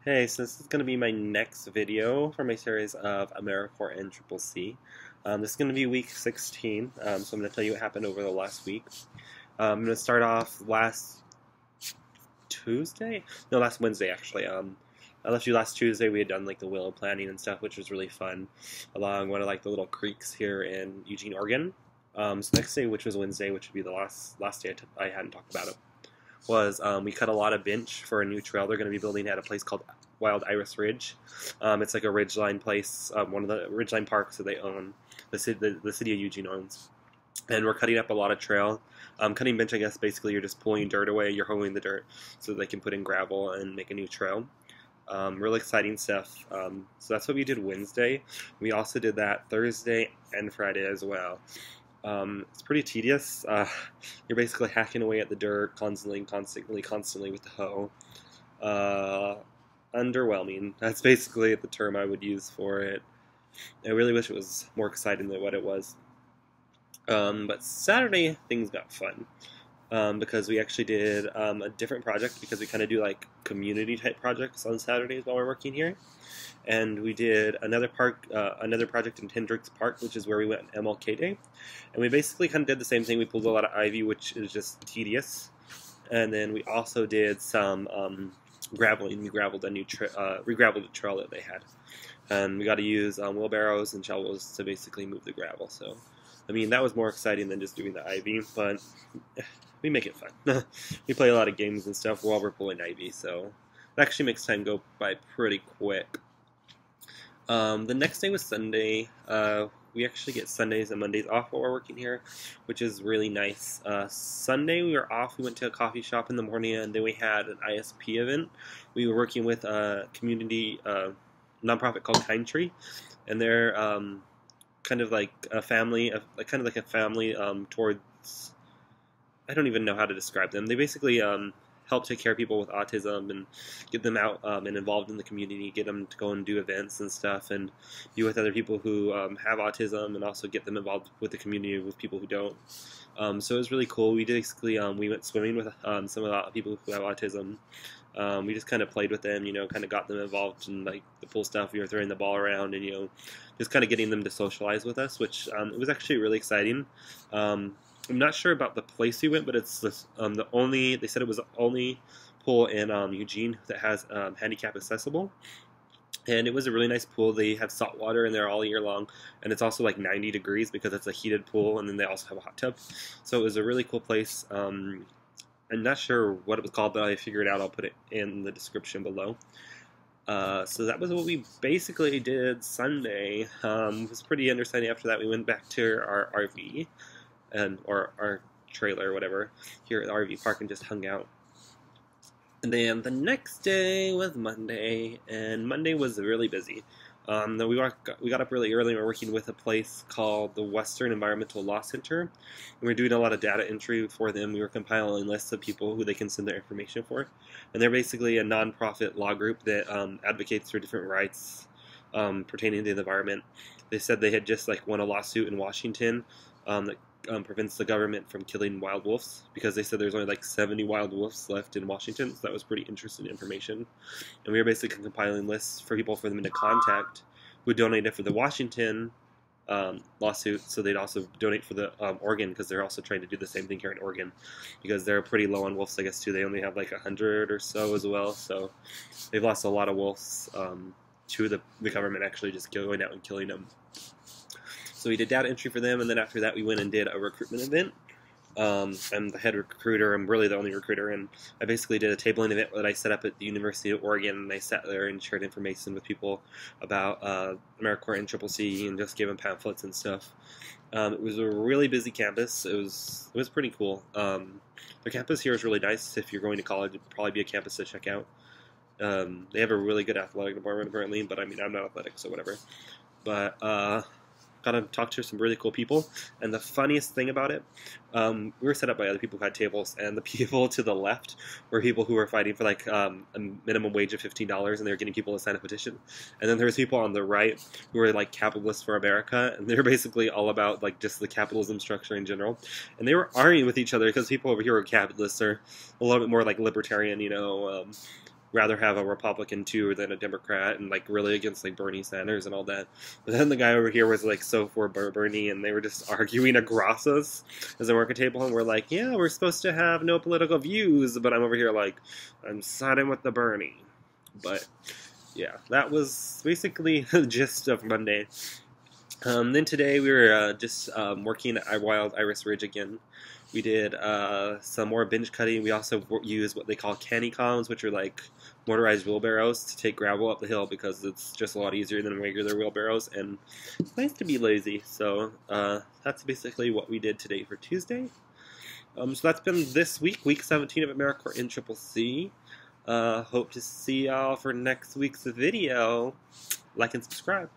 Hey, so this is going to be my next video for my series of AmeriCorps NCCC. This is going to be week 16, so I'm going to tell you what happened over the last week. I'm going to start off last Tuesday? No, last Wednesday, actually. I left you last Tuesday. We had done like the willow planting and stuff, which was really fun, along one of like the little creeks here in Eugene, Oregon. So next day, which was Wednesday, which would be the last day I hadn't talked about it, was we cut a lot of bench for a new trail they're going to be building at a place called Wild Iris Ridge. It's like a ridgeline place, one of the ridgeline parks that they own, the city of Eugene owns. And we're cutting up a lot of trail. Cutting bench, I guess, basically you're just pulling dirt away, you're hoeing the dirt so they can put in gravel and make a new trail. Really exciting stuff. So that's what we did Wednesday. We also did that Thursday and Friday as well. It's pretty tedious. You're basically hacking away at the dirt constantly with the hoe. Underwhelming. That's basically the term I would use for it. I really wish it was more exciting than what it was. But Saturday, things got fun. Because we actually did a different project, because we kind of do like community type projects on Saturdays while we're working here. And we did another project in Hendricks Park, which is where we went on MLK Day. And we basically kind of did the same thing. We pulled a lot of ivy, which is just tedious. And then we also did some graveling. We graveled a re-graveled a trail that they had. And we got to use wheelbarrows and shovels to basically move the gravel. So, I mean, that was more exciting than just doing the ivy, but we make it fun. We play a lot of games and stuff while we're pulling ivy, so it actually makes time go by pretty quick. The next day was Sunday. We actually get Sundays and Mondays off while we're working here, which is really nice. Sunday we were off. We went to a coffee shop in the morning, and then we had an ISP event. We were working with a community nonprofit called Kind Tree, and they're kind of like a family, towards, I don't even know how to describe them. They basically help take care of people with autism and get them out and involved in the community, get them to go and do events and stuff, and be with other people who have autism, and also get them involved with the community with people who don't. So it was really cool. We basically we went swimming with some of the people who have autism. We just kind of played with them, kind of got them involved in like the pool stuff. We were throwing the ball around and just kind of getting them to socialize with us, which it was actually really exciting. I'm not sure about the place we went, but it's they said it was the only pool in Eugene that has handicap accessible. And it was a really nice pool. They have salt water in there all year long, and it's also like 90 degrees because it's a heated pool, and then they also have a hot tub. So it was a really cool place. I'm not sure what it was called, but I figured it out. I'll put it in the description below. So that was what we basically did Sunday. It was pretty understanding. After that, we went back to our RV, or our trailer or whatever, here at the RV park, and just hung out. And then the next day was Monday, and Monday was really busy. We got up really early, and we're working with a place called the Western Environmental Law Center. And we're doing a lot of data entry for them. We were compiling lists of people who they can send their information for. And they're basically a nonprofit law group that advocates for different rights pertaining to the environment. They said they had just won a lawsuit in Washington that prevents the government from killing wild wolves, because they said there's only 70 wild wolves left in Washington. So that was pretty interesting information. And we were basically compiling lists for people for them to contact who donated for the Washington lawsuit, so they'd also donate for the Oregon, because they're also trying to do the same thing here in Oregon, because they're pretty low on wolves, I guess, too. They only have 100 or so as well, so they've lost a lot of wolves to the government actually just going out and killing them. So we did data entry for them, and then after that we went and did a recruitment event. I'm the head recruiter. I'm really the only recruiter, and I basically did a tabling event that I set up at the University of Oregon, and I sat there and shared information with people about AmeriCorps NCCC and just gave them pamphlets and stuff. It was a really busy campus. It was pretty cool. The campus here is really nice. If you're going to college, it'd probably be a campus to check out. They have a really good athletic department apparently, but I mean, I'm not athletic, so whatever. But got to talk to some really cool people, and the funniest thing about it, we were set up by other people who had tables, and the people to the left were people who were fighting for a minimum wage of $15, and they were getting people to sign a petition. And then there was people on the right who were capitalists for America, and they were basically all about just the capitalism structure in general. And they were arguing with each other because people over here were capitalists, or a little bit more libertarian, rather have a Republican too than a Democrat, and like really against like Bernie Sanders and all that. But then the guy over here was like so for Bernie, and they were just arguing across us as a market table, and we're like, yeah, we're supposed to have no political views, but I'm over here like, I'm siding with the Bernie. But yeah, that was basically the gist of Monday. Then today we were just working at Wild Iris Ridge again. We did some more bench cutting. We also used what they call canny coms, which are like motorized wheelbarrows to take gravel up the hill because it's just a lot easier than regular wheelbarrows, and it's nice to be lazy. So that's basically what we did today for Tuesday. So that's been this week, week 17 of AmeriCorps NCCC. Hope to see y'all for next week's video. Like and subscribe.